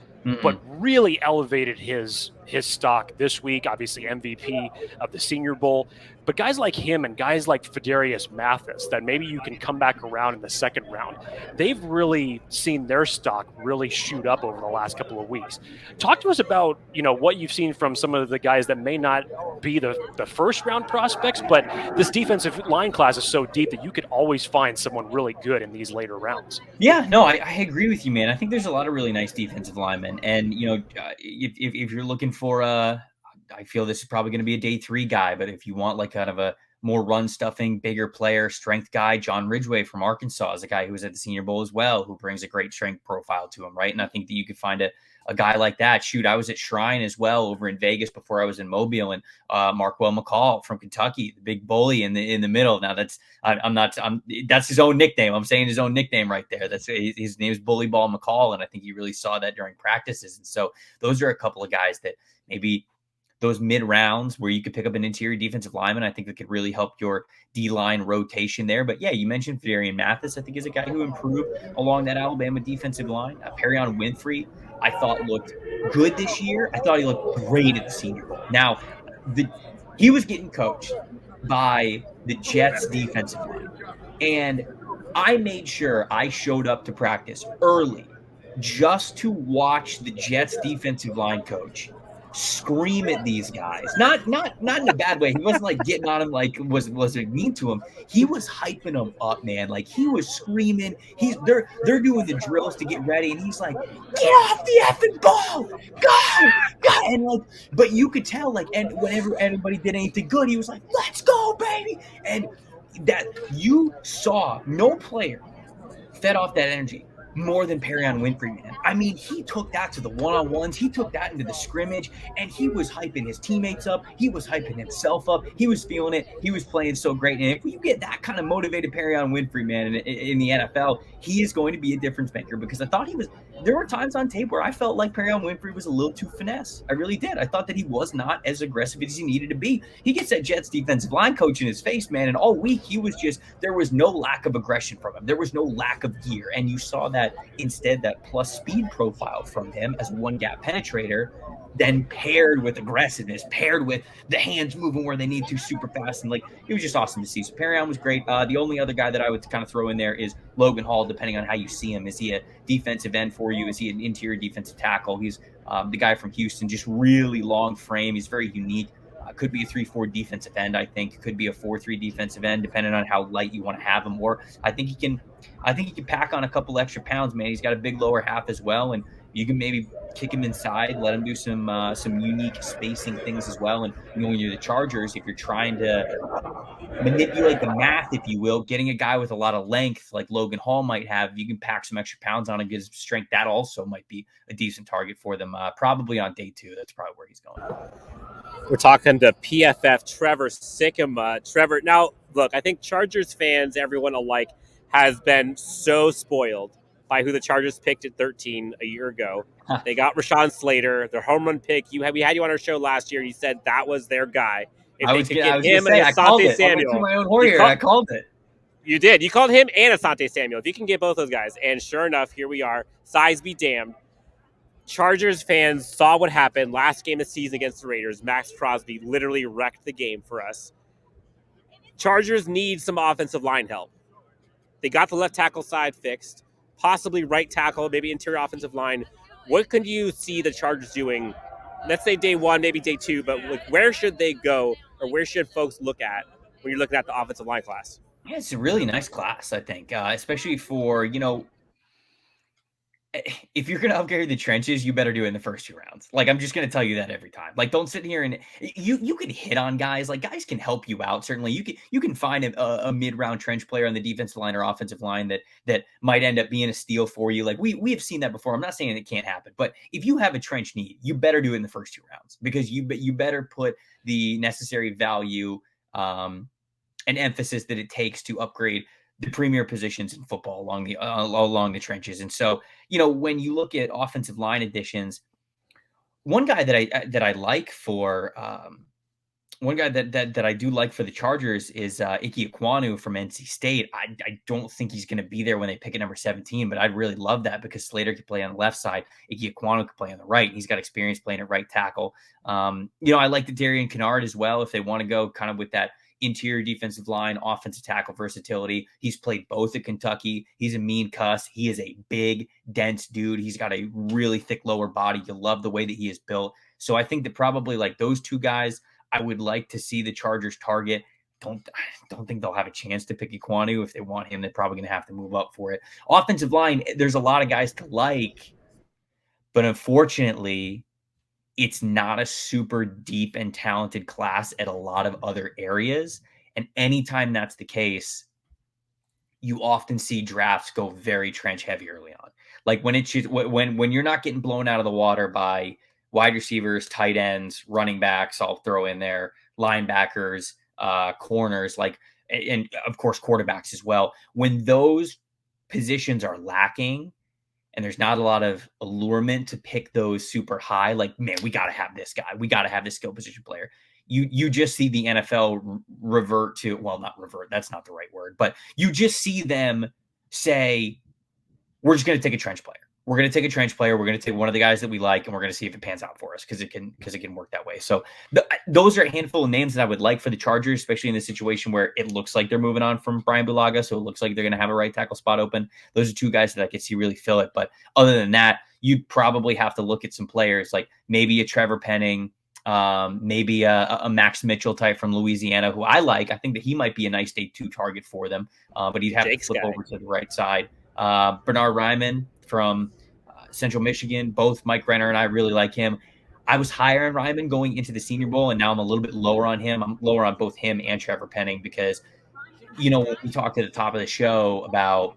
but really elevated his stock this week. Obviously MVP of the Senior Bowl. But guys like him and guys like Fidarius Mathis that maybe you can come back around in the second round, they've really seen their stock really shoot up over the last couple of weeks. Talk to us about, what you've seen from some of the guys that may not be the first round prospects, but this defensive line class is so deep that you could always find someone really good in these later rounds. Yeah, no, I agree with you, man. I think there's a lot of really nice defensive linemen. And, if you're looking for I feel this is probably going to be a day 3 guy, but if you want like kind of a more run stuffing, bigger player, strength guy, John Ridgway from Arkansas is a guy who was at the Senior Bowl as well, who brings a great strength profile to him, right? And I think that you could find a guy like that. Shoot, I was at Shrine as well over in Vegas before I was in Mobile, and Marquel McCall from Kentucky, the big bully in the middle. Now that's his own nickname. I'm saying his own nickname right there. That's his name is Bully Ball McCall, and I think you really saw that during practices. And so those are a couple of guys that maybe those mid rounds where you could pick up an interior defensive lineman, I think that could really help your D-line rotation there. But yeah, you mentioned Fidarius Mathis, I think is a guy who improved along that Alabama defensive line. Perion Winfrey, I thought looked good this year. I thought he looked great at the Senior Bowl. Now, he was getting coached by the Jets defensive line. And I made sure I showed up to practice early just to watch the Jets defensive line coach scream at these guys. Not in a bad way. He wasn't like getting on him like was mean to him. He was hyping them up, man. Like he was screaming. They're doing the drills to get ready, and he's like, "Get off the effing ball, go!" And like, but you could tell like, and whenever anybody did anything good, he was like, "Let's go, baby!" And that you saw no player fed off that energy more than Perion Winfrey, man. I mean, he took that to the one-on-ones. He took that into the scrimmage, and he was hyping his teammates up. He was hyping himself up. He was feeling it. He was playing so great. And if you get that kind of motivated Perion Winfrey, man, in the NFL, he is going to be a difference maker, because I thought there were times on tape where I felt like Perion Winfrey was a little too finesse. I really did. I thought that he was not as aggressive as he needed to be. He gets that Jets defensive line coach in his face, man, and all week there was no lack of aggression from him. There was no lack of gear, and you saw that instead that plus speed profile from him as one gap penetrator, then paired with aggressiveness, paired with the hands moving where they need to super fast. And like, it was just awesome to see. So Perion was great. The only other guy that I would kind of throw in there is Logan Hall, depending on how you see him. Is he a defensive end for you? Is he an interior defensive tackle? He's the guy from Houston, just really long frame. He's very unique. Could be a 3-4 defensive end, I think. Could be a 4-3 defensive end, depending on how light you want to have him. Or I think he can pack on a couple extra pounds, man. He's got a big lower half as well, and you can maybe kick him inside, let him do some unique spacing things as well. And when you're the Chargers, if you're trying to manipulate the math, if you will, getting a guy with a lot of length like Logan Hall might have, you can pack some extra pounds on and get his strength. That also might be a decent target for them. Probably on day 2. That's probably where he's going. We're talking to PFF Trevor Sikkema. Trevor, now, look, I think Chargers fans, everyone alike, has been so spoiled by who the Chargers picked at 13 a year ago. They got Rashawn Slater, their home run pick. We had you on our show last year. You said that was their guy. If they could get him and Asante Samuel. My own warrior. I called it. You did. You called him and Asante Samuel. If you can get both those guys. And sure enough, here we are. Size be damned. Chargers fans saw what happened last game of the season against the Raiders. Max Crosby literally wrecked the game for us. Chargers need some offensive line help. They got the left tackle side fixed, possibly right tackle, maybe interior offensive line. What can you see the Chargers doing? Let's say day 1, maybe day 2, but like, where should they go, or where should folks look at when you're looking at the offensive line class? Yeah, it's a really nice class, I think, especially for, if you're going to upgrade the trenches, you better do it in the first 2 rounds. Like, I'm just going to tell you that every time. Like, don't sit here and you can hit on guys. Like, guys can help you out. Certainly, you can find a mid-round trench player on the defensive line or offensive line that might end up being a steal for you. Like, we have seen that before. I'm not saying it can't happen, but if you have a trench need, you better do it in the first 2 rounds, because you better put the necessary value and emphasis that it takes to upgrade the premier positions in football along the trenches. And so, when you look at offensive line additions, one guy that I like for one guy that I do like for the Chargers is Ike Ekwonu from NC State. I don't think he's going to be there when they pick at number 17, but I'd really love that, because Slater could play on the left side, Ike Ekwonu could play on the right. He's got experience playing at right tackle. I like the Darian Kennard as well, if they want to go kind of with that interior defensive line, offensive tackle versatility. He's played both at Kentucky. He's a mean cuss. He is a big, dense dude. He's got a really thick lower body. You love the way that he is built. So I think that probably like those 2 guys, I would like to see the Chargers target. I don't think they'll have a chance to pick Ekwonu. If they want him, they're probably going to have to move up for it. Offensive line, there's a lot of guys to like, but unfortunately, it's not a super deep and talented class at a lot of other areas. And anytime that's the case, you often see drafts go very trench heavy early on. Like when you're not getting blown out of the water by wide receivers, tight ends, running backs, I'll throw in there, linebackers, corners, and of course quarterbacks as well. When those positions are lacking, and there's not a lot of allurement to pick those super high, like, man, we got to have this guy. We got to have this skill position player. You just see the NFL revert to, well, not revert, that's not the right word, but you just see them say, we're just going to take a trench player. We're going to take a trench player. We're going to take one of the guys that we like, and we're going to see if it pans out for us, because it can work that way. So those are a handful of names that I would like for the Chargers, especially in the situation where it looks like they're moving on from Brian Bulaga. So it looks like they're going to have a right tackle spot open. Those are 2 guys that I could see really fill it. But other than that, you'd probably have to look at some players like maybe a Trevor Penning, maybe a Max Mitchell type from Louisiana, who I like. I think that he might be a nice day 2 target for them, but he'd have to flip over to the right side. Bernard Ryman from Central Michigan. Both Mike Renner and I really like him. I was higher on Ryman going into the Senior Bowl, and now I'm a little bit lower on him. I'm lower on both him and Trevor Penning, because, when we talked at the top of the show about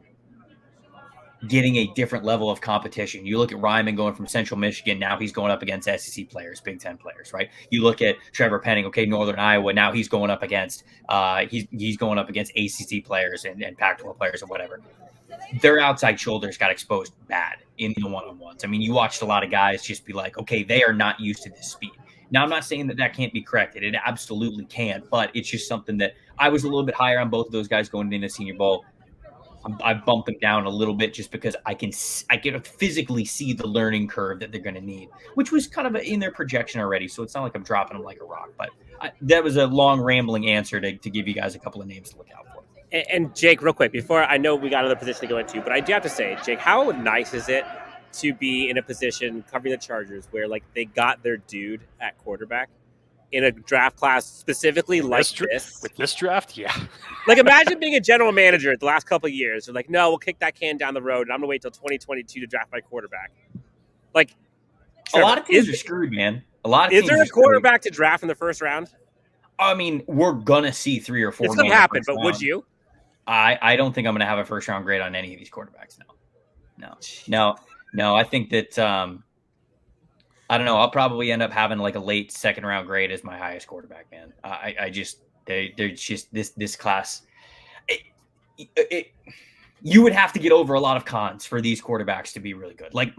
getting a different level of competition, you look at Ryman going from Central Michigan, now he's going up against SEC players, Big Ten players, right? You look at Trevor Penning, okay, Northern Iowa, now he's going up against he's going up against ACC players and Pac-12 players or whatever. Their outside shoulders got exposed bad in the one-on-ones. I mean, you watched a lot of guys just be like, okay, they are not used to this speed. Now, I'm not saying that can't be corrected. It absolutely can, but it's just something that I was a little bit higher on both of those guys going into the Senior Bowl. I bumped them down a little bit just because I can physically see the learning curve that they're going to need, which was kind of in their projection already. So it's not like I'm dropping them like a rock, but that was a long rambling answer to give you guys a couple of names to look out for. And Jake, real quick, before I know we got another position to go into, but I do have to say, Jake, how nice is it to be in a position covering the Chargers where like they got their dude at quarterback in a draft class specifically like this? With this draft, yeah. Like imagine being a general manager the last couple of years. They're like, no, we'll kick that can down the road, and I'm gonna wait till 2022 to draft my quarterback. Like Trevor, a lot of teams are screwed, man. Is there a quarterback to draft in the first round? I mean, we're gonna see 3 or 4. It's gonna happen, but would you? I don't think I'm going to have a first round grade on any of these quarterbacks. No. I think that I don't know. I'll probably end up having like a late 2nd round grade as my highest quarterback, man. They're just this class. You would have to get over a lot of cons for these quarterbacks to be really good. Like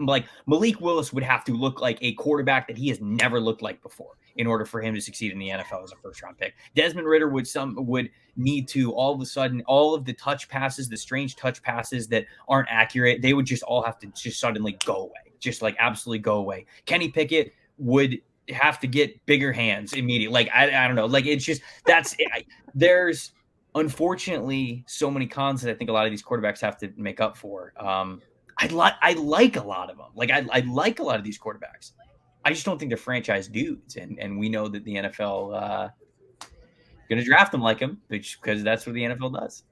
Malik Willis would have to look like a quarterback that he has never looked like before in order for him to succeed in the NFL as a first round pick. Desmond Ridder would need to all of a sudden, all of the touch passes, the strange touch passes that aren't accurate, they would just all have to just suddenly go away, just like absolutely go away. Kenny Pickett would have to get bigger hands immediately. Like, I don't know. Like, it's just, there's unfortunately so many cons that I think a lot of these quarterbacks have to make up for. I like a lot of them. Like, I like a lot of these quarterbacks. I just don't think they're franchise dudes. And we know that the NFL going to draft them like them, because that's what the NFL does.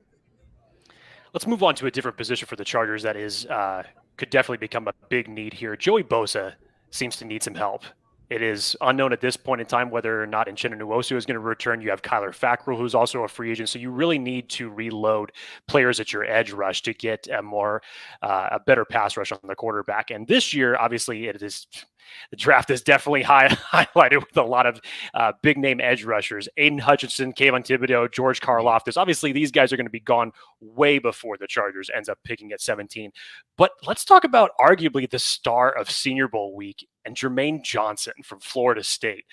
Let's move on to a different position for the Chargers that is could definitely become a big need here. Joey Bosa seems to need some help. It is unknown at this point in time whether or not Uchenna Nwosu is going to return. You have Kyler Fackrell, who's also a free agent. So you really need to reload players at your edge rush to get a better pass rush on the quarterback. And this year, obviously, the draft is definitely highlighted with a lot of big name edge rushers. Aiden Hutchinson, Kayvon Thibodeau, George Karlaftis. Obviously, these guys are going to be gone way before the Chargers ends up picking at 17. But let's talk about arguably the star of Senior Bowl week and Jermaine Johnson from Florida State.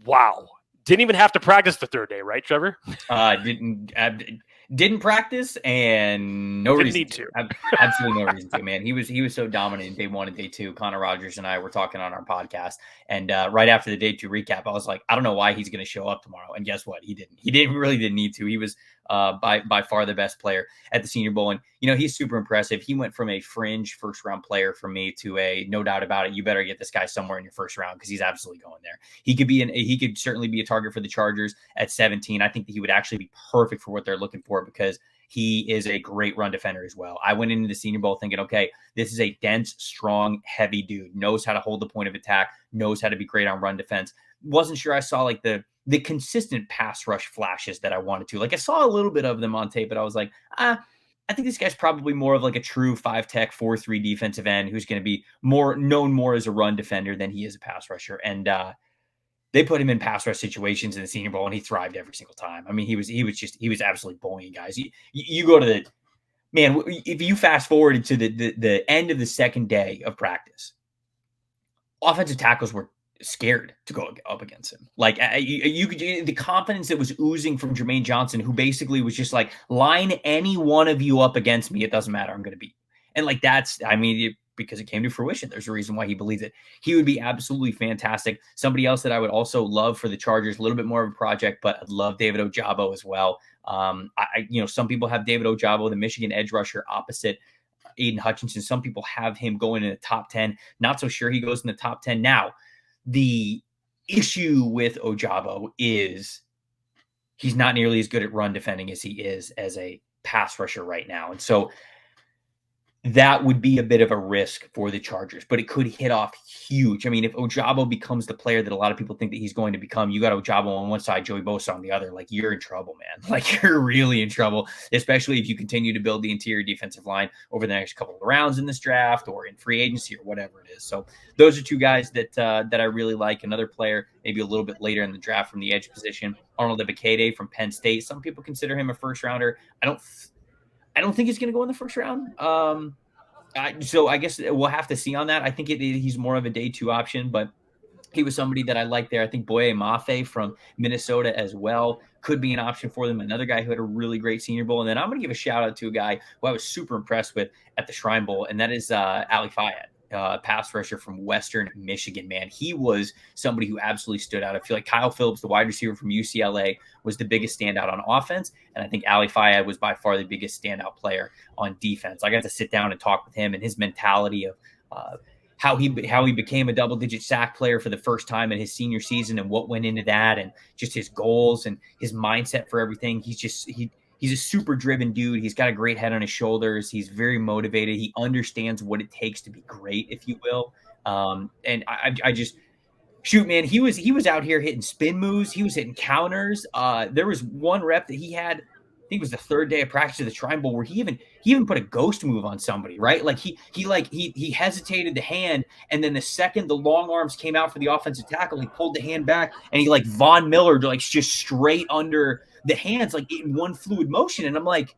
Wow. Didn't even have to practice the third day, right, Trevor? Didn't practice and no Didn't reason need to. Absolutely no reason to, man. He was so dominant in day 1 and day 2. Connor Rogers and I were talking on our podcast, and right after the day 2 recap, I was like, I don't know why he's going to show up tomorrow. And guess what? He didn't. He didn't need to. He was by far the best player at the Senior Bowl, and he's super impressive. He went from a fringe first round player for me to a no doubt about it. You better get this guy somewhere in your first round because he's absolutely going there. He could certainly be a target for the Chargers at 17. I think that he would actually be perfect for what they're looking for because he is a great run defender as well. I went into the Senior Bowl thinking, okay, this is a dense, strong, heavy dude, knows how to hold the point of attack, knows how to be great on run defense. Wasn't sure I saw like the consistent pass rush flashes that I wanted to. Like I saw a little bit of them on tape, but I was like, I think this guy's probably more of like a true 5-tech 4-3 defensive end who's going to be known more as a run defender than he is a pass rusher. And they put him in pass rush situations in the Senior Bowl, and he thrived every single time. I mean, he was absolutely bullying guys. You go to the man. If you fast forward to the end of the second day of practice, offensive tackles were scared to go up against him. Like you could, the confidence that was oozing from Jermaine Johnson, who basically was just like, line any one of you up against me, it doesn't matter, I'm going to beat you. And like because it came to fruition. There's a reason why he believes it. He would be absolutely fantastic. Somebody else that I would also love for the Chargers, a little bit more of a project, but I'd love David Ojabo as well. Some people have David Ojabo, the Michigan edge rusher, opposite Aiden Hutchinson. Some people have him going in the top 10. Not so sure he goes in the top 10 now. The issue with Ojabo is he's not nearly as good at run defending as he is as a pass rusher right now. And so that would be a bit of a risk for the Chargers, but it could hit off huge. I mean, if Ojabo becomes the player that a lot of people think that he's going to become, you got Ojabo on one side, Joey Bosa on the other, like you're in trouble, man. Like you're really in trouble, especially if you continue to build the interior defensive line over the next couple of rounds in this draft or in free agency or whatever it is. So those are two guys that I really like. Another player, maybe a little bit later in the draft from the edge position, Arnold Ebiketie from Penn State. Some people consider him a first rounder. I don't think he's going to go in the first round. So I guess we'll have to see on that. I think he's more of a day 2 option, but he was somebody that I like there. I think Boye Mafe from Minnesota as well could be an option for them. Another guy who had a really great Senior Bowl. And then I'm going to give a shout out to a guy who I was super impressed with at the Shrine Bowl, and that is Ali Fayed. Pass rusher from Western Michigan, man. He was somebody who absolutely stood out. I feel like Kyle Phillips, the wide receiver from UCLA, was the biggest standout on offense, and I think Ali Fayed was by far the biggest standout player on defense. I got to sit down and talk with him and his mentality of how he became a double-digit sack player for the first time in his senior season and what went into that, and just his goals and his mindset for everything. He's a super driven dude. He's got a great head on his shoulders. He's very motivated. He understands what it takes to be great, if you will. And I just shoot, man. He was out here hitting spin moves. He was hitting counters. There was one rep that he had. I think it was the third day of practice of the Shrine Bowl where he even put a ghost move on somebody, right? Like he hesitated the hand, and then the second the long arms came out for the offensive tackle, he pulled the hand back, and he like Von Miller just straight under the hands, like in one fluid motion. And I'm like,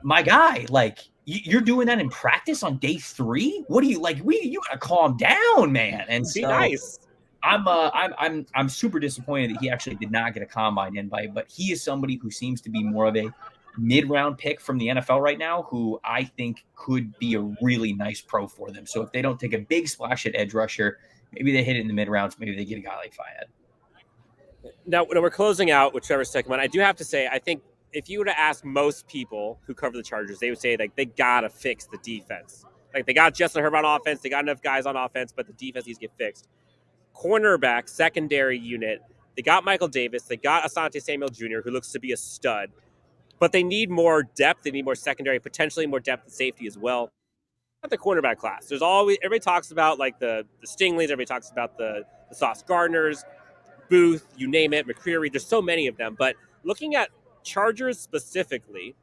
my guy, like you're doing that in practice on day 3? What do you like? You gotta calm down, man. And be nice. I'm super disappointed that he actually did not get a combine invite, but he is somebody who seems to be more of a mid-round pick from the NFL right now, who I think could be a really nice pro for them. So if they don't take a big splash at edge rusher, maybe they hit it in the mid-rounds, maybe they get a guy like Fayed. Now, when we're closing out with Trevor Sikkema, I do have to say, I think if you were to ask most people who cover the Chargers, they would say like they gotta fix the defense. Like they got Justin Herbert on offense, they got enough guys on offense, but the defense needs to get fixed. Cornerback, secondary unit, they got Michael Davis, they got Asante Samuel Jr., who looks to be a stud, but they need more depth, they need more secondary, potentially more depth and safety as well. the cornerback class. There's always, everybody talks about like the Stingleys, everybody talks about the Sauce Gardners, Booth, you name it, McCreary. There's so many of them. But looking at Chargers specifically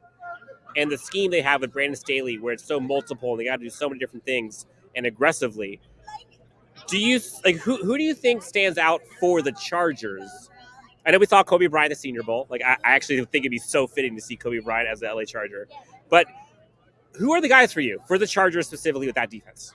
and the scheme they have with Brandon Staley, where it's so multiple and they got to do so many different things and aggressively, do you like who do you think stands out for the Chargers? I know we saw Kobe Bryant at the Senior Bowl. Like I actually think it'd be so fitting to see Kobe Bryant as the LA Charger. But who are the guys for you, for the Chargers specifically with that defense?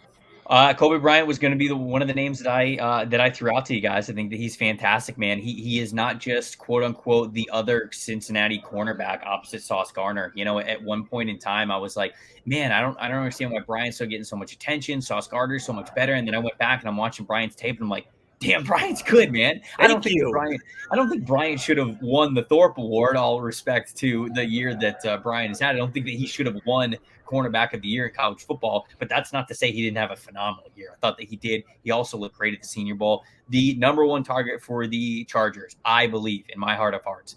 Kobe Bryant was going to be one of the names that I threw out to you guys. I think that he's fantastic, man. He is not just quote unquote the other Cincinnati cornerback opposite Sauce Gardner. You know, at one point in time, I was like, man, I don't understand why Bryant's so getting so much attention. Sauce Gardner's so much better. And then I went back and I'm watching Bryant's tape and I'm like, damn, Bryant's good, man. I don't think Bryant should have won the Thorpe Award. All respect to the year that Bryant has had. I don't think that he should have won cornerback of the year in college football, but that's not to say he didn't have a phenomenal year. I thought that he did. He also looked great at the Senior Bowl. The number one target for the Chargers, I believe, in my heart of hearts,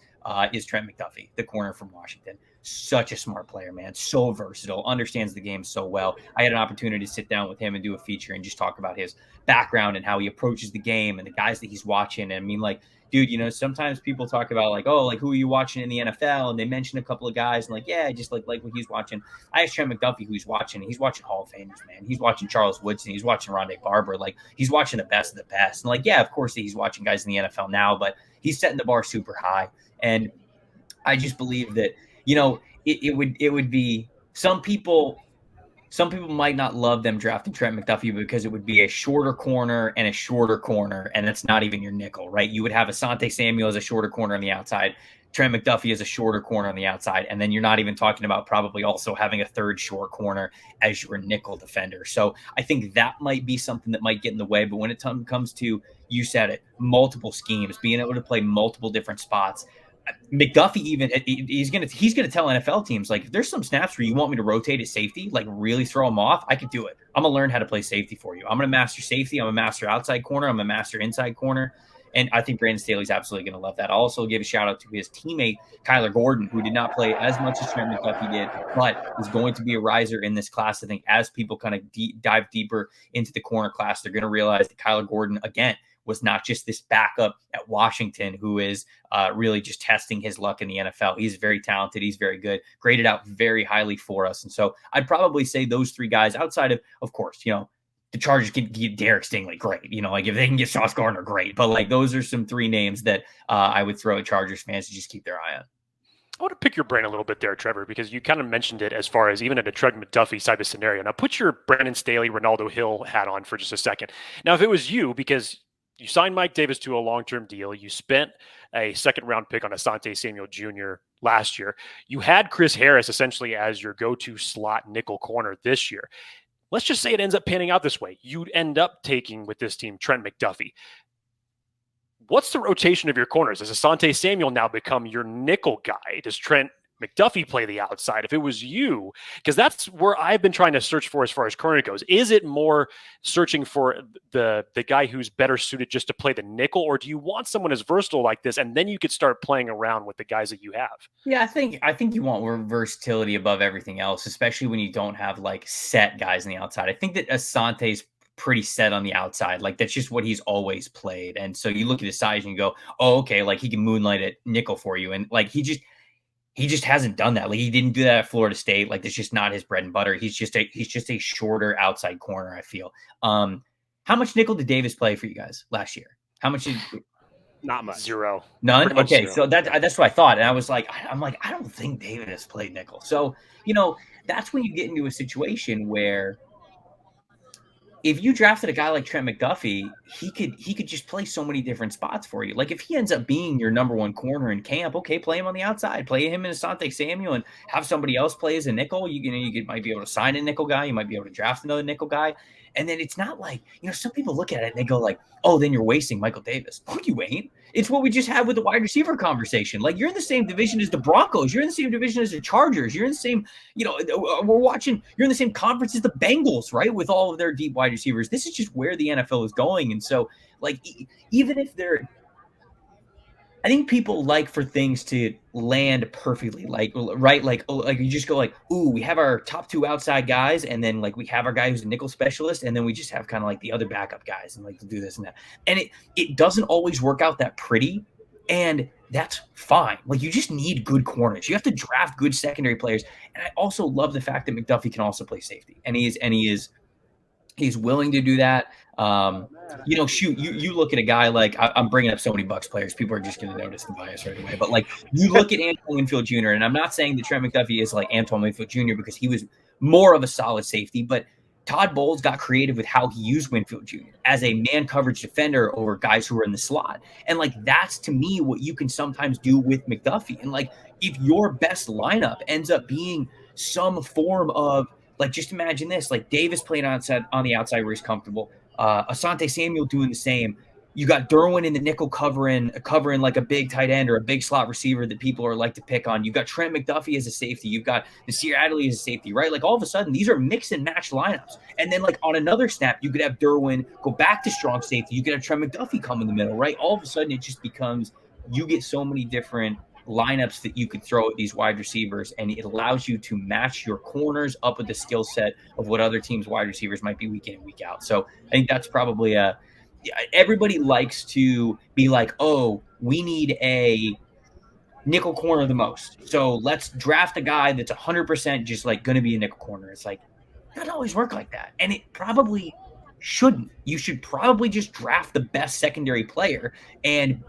is Trent McDuffie, the corner from Washington. Such a smart player, man. So versatile, understands the game so well. I had an opportunity to sit down with him and do a feature and just talk about his background and how he approaches the game and the guys that he's watching. And I mean, like, dude, you know, sometimes people talk about like, oh, like who are you watching in the NFL? And they mention a couple of guys and like, yeah, just like what he's watching. I asked Trent McDuffie who he's watching. He's watching Hall of Famers, man. He's watching Charles Woodson. He's watching Rondé Barber. Like he's watching the best of the best. And like, yeah, of course he's watching guys in the NFL now, but he's setting the bar super high. And I just believe that, you know, it would be some people might not love them drafting Trent McDuffie because it would be a shorter corner, and that's not even your nickel, right? You would have Asante Samuel as a shorter corner on the outside, Trent McDuffie as a shorter corner on the outside, and then you're not even talking about probably also having a third short corner as your nickel defender. So I think that might be something that might get in the way. But when it comes to, you said it, multiple schemes, being able to play multiple different spots, McDuffie even he's gonna tell NFL teams, like, if there's some snaps where you want me to rotate at safety, like really throw him off, I could do it. I'm gonna learn how to play safety for you. I'm gonna master safety. I'm a master outside corner. I'm a master inside corner. And I think Brandon Staley's absolutely going to love that. I'll also give a shout out to his teammate, Kyler Gordon, who did not play as much as Trent McDuffie did, but is going to be a riser in this class. I think as people kind of dive deeper into the corner class, they're going to realize that Kyler Gordon, again, was not just this backup at Washington who is really just testing his luck in the NFL. He's very talented. He's very good, graded out very highly for us. And so I'd probably say those three guys outside of course, you know, the Chargers can get Derek Stingley, great. You know, like if they can get Sauce Gardner, great. But like those are some three names that I would throw at Chargers fans to just keep their eye on. I want to pick your brain a little bit there, Trevor, because you kind of mentioned it as far as even at a Trent McDuffie type of scenario. Now put your Brandon Staley, Ronaldo Hill hat on for just a second. Now, if it was you, because you signed Mike Davis to a long-term deal, you spent a second-round pick on Asante Samuel Jr. last year, you had Chris Harris essentially as your go-to slot nickel corner this year. Let's just say it ends up panning out this way. You'd end up taking with this team Trent McDuffie. What's the rotation of your corners? Does Asante Samuel now become your nickel guy? Does Trent McDuffie play the outside? If it was you, because that's where I've been trying to search for as far as corner goes. Is it more searching for the guy who's better suited just to play the nickel, or do you want someone as versatile like this, and then you could start playing around with the guys that you have? Yeah, I think you want versatility above everything else, especially when you don't have like set guys on the outside. I think that Asante's pretty set on the outside. Like that's just what he's always played. And so you look at his size and you go, oh, okay, like he can moonlight at nickel for you. And like he just hasn't done that. Like he didn't do that at Florida State. Like that's just not his bread and butter. He's just a shorter outside corner, I feel. How much nickel did Davis play for you guys last year? How much did Not much. Zero. None? Okay, zero. So that's what I thought. And I was like, I don't think David has played nickel. So, you know, that's when you get into a situation where if you drafted a guy like Trent McDuffie, he could just play so many different spots for you. Like if he ends up being your number one corner in camp, okay, play him on the outside, play him in Asante Samuel, and have somebody else play as a nickel. You might be able to sign a nickel guy, you might be able to draft another nickel guy, and then it's not like, you know, some people look at it and they go like, oh, then you're wasting Michael Davis. No, you ain't. It's what we just had with the wide receiver conversation. Like you're in the same division as the Broncos. You're in the same division as the Chargers. You're in the same, you know, you're in the same conference as the Bengals, right? With all of their deep wide receivers. This is just where the NFL is going. And so like, even if they're, I think people like for things to land perfectly, like, right? Like, oh, like you just go like, ooh, we have our top 2 outside guys, and then like we have our guy who's a nickel specialist, and then we just have kind of like the other backup guys and like to do this and that. And it doesn't always work out that pretty, and that's fine. Like you just need good corners. You have to draft good secondary players. And I also love the fact that McDuffie can also play safety, and he's willing to do that. Shoot, you look at a guy like I'm bringing up so many Bucks players. People are just going to notice the bias right away. But like you look at Antoine Winfield Jr., and I'm not saying that Trent McDuffie is like Antoine Winfield Jr. because he was more of a solid safety, but Todd Bowles got creative with how he used Winfield Jr. as a man coverage defender over guys who were in the slot. And like that's to me what you can sometimes do with McDuffie. And like if your best lineup ends up being some form of like, just imagine this, like Davis playing on the outside where he's comfortable. Asante Samuel doing the same. You got Derwin in the nickel covering like a big tight end or a big slot receiver that people are like to pick on. You've got Trent McDuffie as a safety. You've got Nasir Adderley as a safety, right? Like all of a sudden, these are mix and match lineups. And then like on another snap, you could have Derwin go back to strong safety. You could have Trent McDuffie come in the middle, right? All of a sudden, it just becomes you get so many different lineups that you could throw at these wide receivers, and it allows you to match your corners up with the skill set of what other teams' wide receivers might be week in and week out. So I think that's probably everybody likes to be like, oh, we need a nickel corner the most, so let's draft a guy that's 100% just like going to be a nickel corner. It's like, it doesn't always work like that, and it probably shouldn't. You should probably just draft the best secondary player and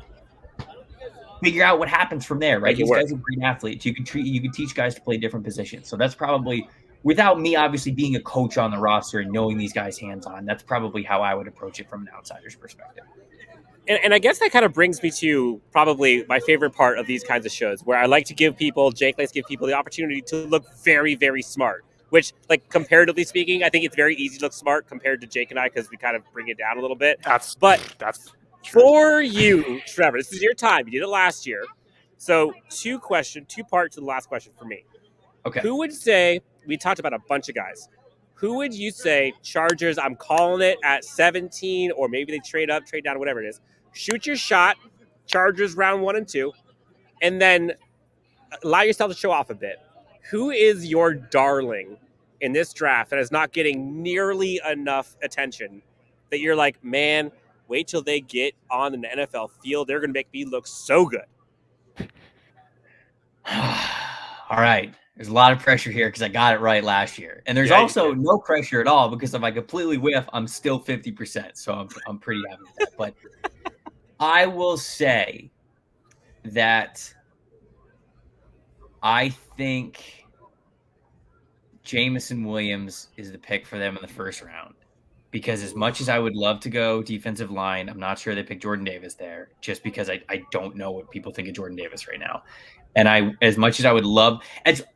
figure out what happens from there, right? These guys are great athletes. You can teach guys to play different positions. So that's probably, without me obviously being a coach on the roster and knowing these guys hands-on, that's probably how I would approach it from an outsider's perspective. And I guess that kind of brings me to probably my favorite part of these kinds of shows, where I like to give people, Jake likes to give people the opportunity to look very, very smart, which, like, comparatively speaking, I think it's very easy to look smart compared to Jake and I because we kind of bring it down a little bit. That's for you, Trevor, this is your time. You did it last year. So two parts to the last question for me. Okay. Who would say, we talked about a bunch of guys, who would you say Chargers, I'm calling it at 17, or maybe they trade up, trade down, whatever it is. Shoot your shot, Chargers round 1 and 2, and then allow yourself to show off a bit. Who is your darling in this draft that is not getting nearly enough attention that you're like, man, wait till they get on an NFL field. They're going to make me look so good. All right. There's a lot of pressure here because I got it right last year. And there's also no pressure at all because if I completely whiff, I'm still 50%. So I'm pretty happy with that. But I will say that I think Jameson Williams is the pick for them in the first round. Because as much as I would love to go defensive line, I'm not sure they pick Jordan Davis there just because I don't know what people think of Jordan Davis right now. And as much as I would love,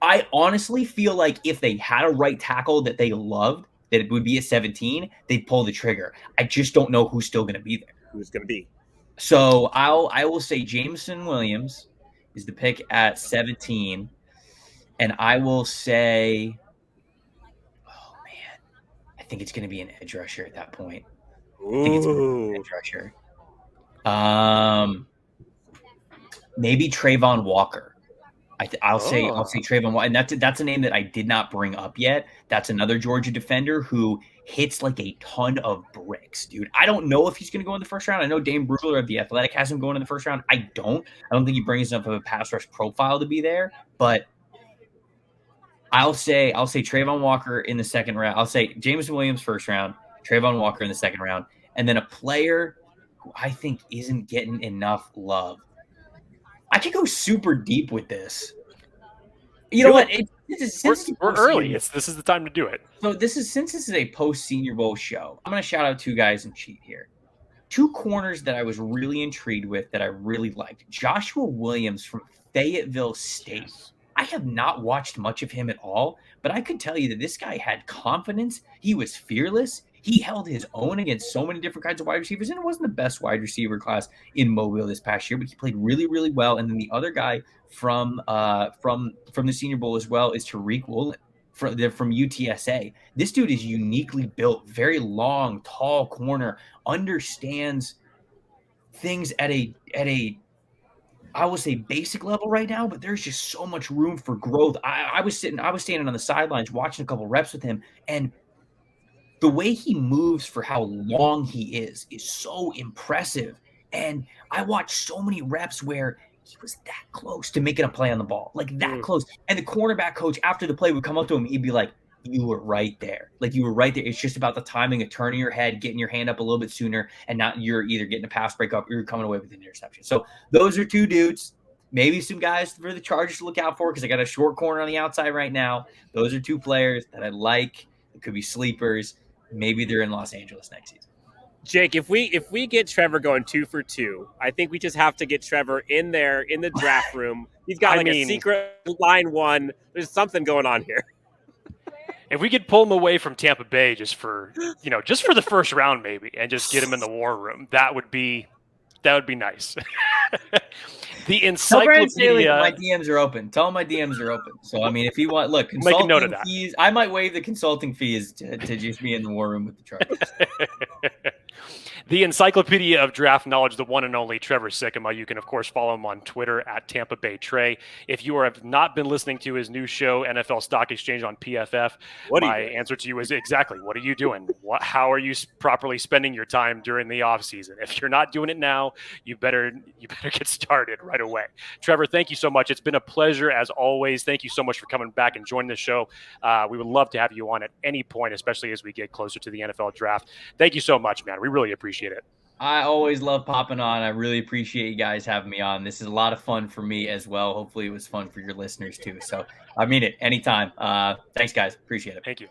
I honestly feel like if they had a right tackle that they loved, that it would be at 17, they'd pull the trigger. I just don't know who's still going to be there. Who's going to be? So I will say Jameson Williams is the pick at 17. And I will say, I think it's going to be an edge rusher at that point. I think it's going to be an edge rusher. Maybe Trayvon Walker. I'll say Trayvon Walker, and that's a name that I did not bring up yet. That's another Georgia defender who hits like a ton of bricks, dude. I don't know if he's going to go in the first round. I know Dane Brugler of The Athletic has him going in the first round. I don't think he brings enough of a pass rush profile to be there, but I'll say Trayvon Walker in the second round. I'll say Jameson Williams first round, Trayvon Walker in the second round, and then a player who I think isn't getting enough love. I could go super deep with this. You know what? We're early. This is the time to do it. So since this is a post Senior Bowl show, I'm going to shout out two guys and cheat here. Two corners that I was really intrigued with that I really liked. Joshua Williams from Fayetteville State. Yes. I have not watched much of him at all, but I could tell you that this guy had confidence. He was fearless. He held his own against so many different kinds of wide receivers, and it wasn't the best wide receiver class in Mobile this past year, but he played really, really well. And then the other guy from the Senior Bowl as well is Tariq Woolen from UTSA. This dude is uniquely built, very long, tall corner, understands things at a I will say basic level right now, but there's just so much room for growth. I was standing on the sidelines watching a couple reps with him, and the way he moves for how long he is so impressive. And I watched so many reps where he was that close to making a play on the ball, like that close. And the cornerback coach after the play would come up to him, he'd be like, "You were right there. Like you were right there. It's just about the timing of turning your head, getting your hand up a little bit sooner, and not you're either getting a pass break up or you're coming away with an interception." So those are two dudes. Maybe some guys for the Chargers to look out for because I got a short corner on the outside right now. Those are two players that I like. It could be sleepers. Maybe they're in Los Angeles next season. Jake, if we get Trevor going 2 for 2, I think we just have to get Trevor in there in the draft room. He's got a secret line 1. There's something going on here. If we could pull him away from Tampa Bay just for the first round maybe, and just get him in the war room, that would be nice. The encyclopedia. My DMs are open. Tell him my DMs are open. So I mean, if you want, look, consulting make a note of that. fees. I might waive the consulting fees to just be in the war room with the Chargers. The encyclopedia of draft knowledge, the one and only Trevor Sikkema. You can, of course, follow him on Twitter at Tampa Bay Trey. If you have not been listening to his new show, NFL Stock Exchange on PFF, my answer to you is exactly, what are you doing? How are you properly spending your time during the off season? If you're not doing it now, you better get started right away. Trevor, thank you so much. It's been a pleasure as always. Thank you so much for coming back and joining the show. We would love to have you on at any point, especially as we get closer to the NFL draft. Thank you so much, man. We really appreciate it. I always love popping on. I really appreciate you guys having me on. This is a lot of fun for me as well. Hopefully it was fun for your listeners too. So I mean it anytime. Thanks guys. Appreciate it. Thank you.